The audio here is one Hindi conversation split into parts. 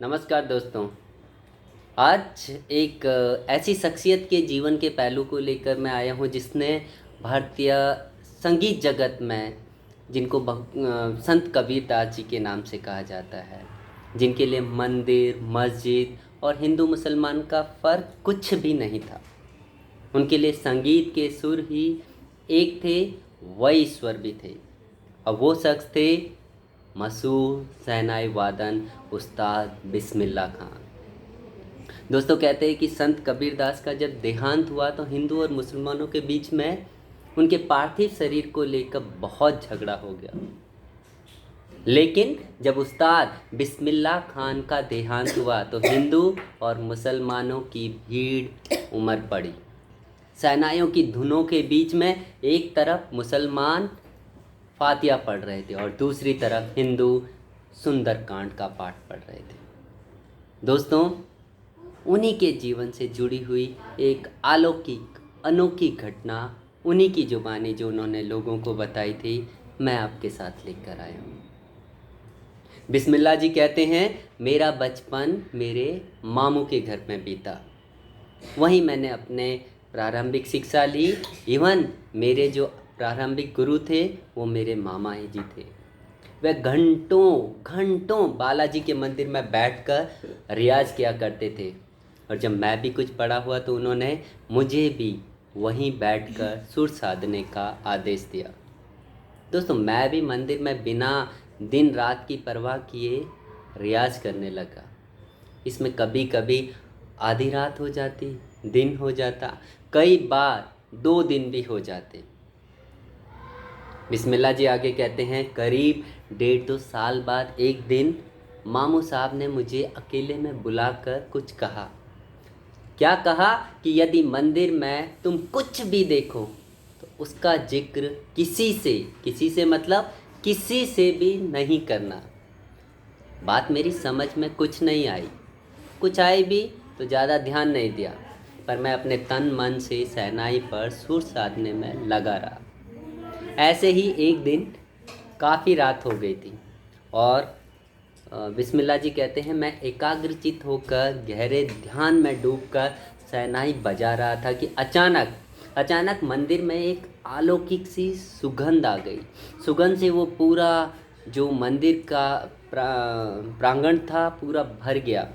नमस्कार दोस्तों। आज एक ऐसी शख्सियत के जीवन के पहलू को लेकर मैं आया हूँ जिसने भारतीय संगीत जगत में जिनको संत कबीरदास जी के नाम से कहा जाता है, जिनके लिए मंदिर मस्जिद और हिंदू मुसलमान का फ़र्क कुछ भी नहीं था। उनके लिए संगीत के सुर ही एक थे, वही ईश्वर भी थे। और वो शख्स थे मशहूर शहनाई वादन उस्ताद बिस्मिल्लाह खान। दोस्तों, कहते हैं कि संत कबीरदास का जब देहांत हुआ तो हिंदू और मुसलमानों के बीच में उनके पार्थिव शरीर को लेकर बहुत झगड़ा हो गया। लेकिन जब उस्ताद बिस्मिल्लाह खान का देहांत हुआ तो हिंदू और मुसलमानों की भीड़ उमड़ पड़ी। सेनाइयों की धुनों के बीच में एक तरफ मुसलमान फातिहा पढ़ रहे थे और दूसरी तरफ हिंदू सुंदरकांड का पाठ पढ़ रहे थे। दोस्तों, उन्हीं के जीवन से जुड़ी हुई एक अलौकिक अनोखी घटना, उन्हीं की जुबानी जो उन्होंने लोगों को बताई थी, मैं आपके साथ लेकर आया हूँ। बिस्मिल्लाह जी कहते हैं, मेरा बचपन मेरे मामू के घर में बीता। वहीं मैंने अपने प्रारंभिक शिक्षा ली। इवन मेरे जो प्रारंभिक गुरु थे वो मेरे मामा ही जी थे। वह घंटों घंटों बालाजी के मंदिर में बैठकर रियाज किया करते थे। और जब मैं भी कुछ पढ़ा हुआ तो उन्होंने मुझे भी वहीं बैठकर सुर साधने का आदेश दिया। दोस्तों, मैं भी मंदिर में बिना दिन रात की परवाह किए रियाज करने लगा। इसमें कभी कभी आधी रात हो जाती, दिन हो जाता, कई बार 2 दिन भी हो जाते। बिस्मिल्लाह जी आगे कहते हैं, करीब 1.5-2 साल बाद एक दिन मामू साहब ने मुझे अकेले में बुलाकर कुछ कहा। क्या कहा कि यदि मंदिर में तुम कुछ भी देखो तो उसका जिक्र किसी से मतलब किसी से भी नहीं करना। बात मेरी समझ में कुछ नहीं आई, कुछ आई भी तो ज़्यादा ध्यान नहीं दिया, पर मैं अपने तन मन से शहनाई पर सुर साधने में लगा रहा। ऐसे ही एक दिन काफ़ी रात हो गई थी और बिस्मिल्लाह जी कहते हैं, मैं एकाग्रचित होकर गहरे ध्यान में डूबकर शहनाई बजा रहा था कि अचानक मंदिर में एक अलौकिक सी सुगंध आ गई। सुगंध से वो पूरा जो मंदिर का प्रांगण था पूरा भर गया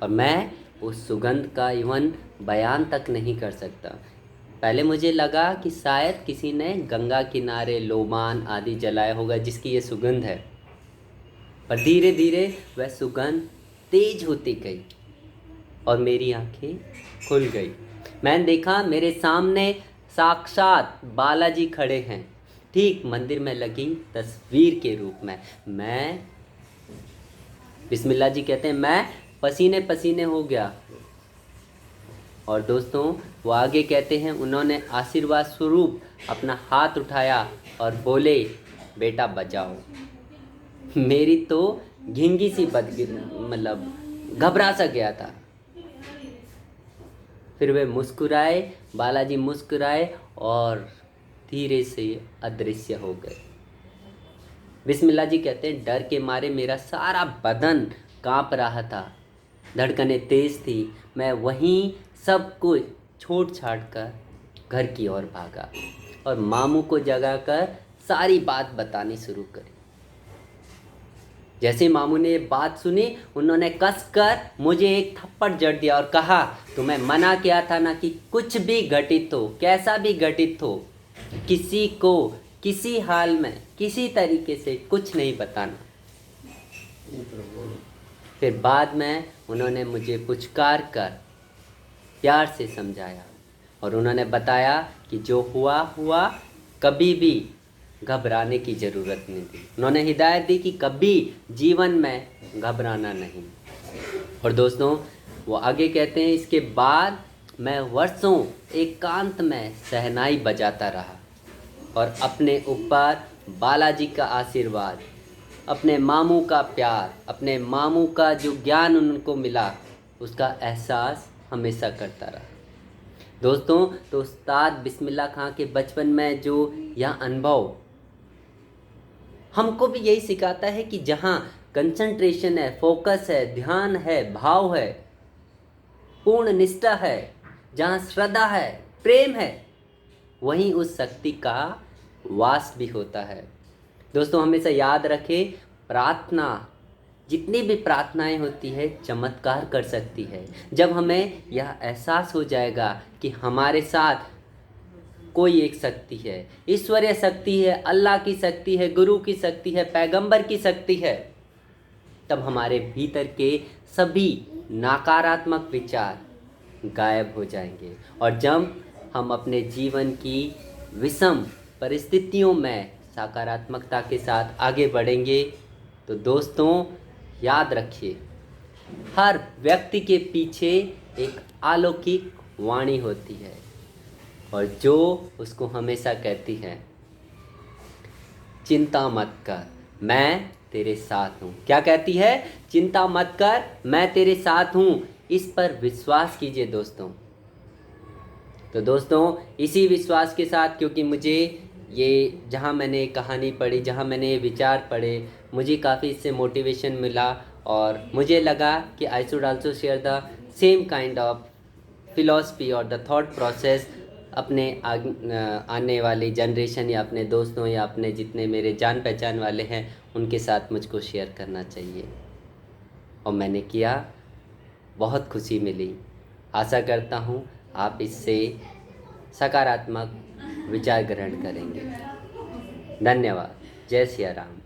और मैं उस सुगंध का इवन बयान तक नहीं कर सकता। पहले मुझे लगा कि शायद किसी ने गंगा किनारे लोबान आदि जलाया होगा जिसकी ये सुगंध है, पर धीरे धीरे वह सुगंध तेज होती गई और मेरी आंखें खुल गई। मैंने देखा मेरे सामने साक्षात बालाजी खड़े हैं, ठीक मंदिर में लगी तस्वीर के रूप में। मैं बिस्मिल्लाह जी कहते हैं, मैं पसीने पसीने हो गया। और दोस्तों, वो आगे कहते हैं, उन्होंने आशीर्वाद स्वरूप अपना हाथ उठाया और बोले, बेटा बचाओ। मेरी तो घिंगी सी मतलब घबरा सा गया था। फिर वे मुस्कुराए, बालाजी मुस्कुराए और धीरे से अदृश्य हो गए। बिस्मिल्लाह जी कहते हैं, डर के मारे मेरा सारा बदन कांप रहा था, धड़कनें तेज थी। मैं वहीं सब कुछ छोड़ छाड़ कर घर की ओर भागा और मामू को जगाकर सारी बात बतानी शुरू करी। जैसे मामू ने ये बात सुनी, उन्होंने कसकर मुझे एक थप्पड़ जड़ दिया और कहा, तुम्हें मना किया था ना कि कुछ भी घटित हो, कैसा भी घटित हो, किसी को किसी हाल में किसी तरीके से कुछ नहीं बताना। फिर बाद में उन्होंने मुझे पुचकार कर प्यार से समझाया और उन्होंने बताया कि जो हुआ हुआ, कभी भी घबराने की ज़रूरत नहीं थी। उन्होंने हिदायत दी कि कभी जीवन में घबराना नहीं। और दोस्तों, वो आगे कहते हैं, इसके बाद मैं वर्षों एकांत में शहनाई बजाता रहा और अपने ऊपर बालाजी का आशीर्वाद, अपने मामू का प्यार, अपने मामू का जो ज्ञान उनको मिला, उसका एहसास हमेशा करता रहा। दोस्तों, तो उस्ताद बिस्मिल्लाह खां के बचपन में जो यह अनुभव हमको भी यही सिखाता है कि जहाँ कंसंट्रेशन है, फोकस है, ध्यान है, भाव है, पूर्ण निष्ठा है, जहाँ श्रद्धा है, प्रेम है, वहीं उस शक्ति का वास भी होता है। दोस्तों हमेशा याद रखें, प्रार्थना, जितनी भी प्रार्थनाएं होती है चमत्कार कर सकती है। जब हमें यह एहसास हो जाएगा कि हमारे साथ कोई एक शक्ति है, ईश्वरीय शक्ति है, अल्लाह की शक्ति है, गुरु की शक्ति है, पैगंबर की शक्ति है, तब हमारे भीतर के सभी नकारात्मक विचार गायब हो जाएंगे। और जब हम अपने जीवन की विषम परिस्थितियों में सकारात्मकता के साथ आगे बढ़ेंगे, तो दोस्तों याद रखिए, हर व्यक्ति के पीछे एक अलौकिक वाणी होती है और जो उसको हमेशा कहती है, चिंता मत कर, मैं तेरे साथ हूँ। क्या कहती है? चिंता मत कर, मैं तेरे साथ हूँ। इस पर विश्वास कीजिए दोस्तों। तो दोस्तों इसी विश्वास के साथ, क्योंकि मुझे ये, जहाँ मैंने कहानी पढ़ी, जहाँ मैंने ये विचार पढ़े, मुझे काफ़ी इससे मोटिवेशन मिला और मुझे लगा कि I should also share the same kind of philosophy और द थॉट प्रोसेस अपने आने वाली जनरेशन या अपने दोस्तों या अपने जितने मेरे जान पहचान वाले हैं उनके साथ मुझको शेयर करना चाहिए। और मैंने किया, बहुत खुशी मिली। आशा करता हूँ आप इससे सकारात्मक विचार ग्रहण करेंगे। धन्यवाद। जय सिया राम।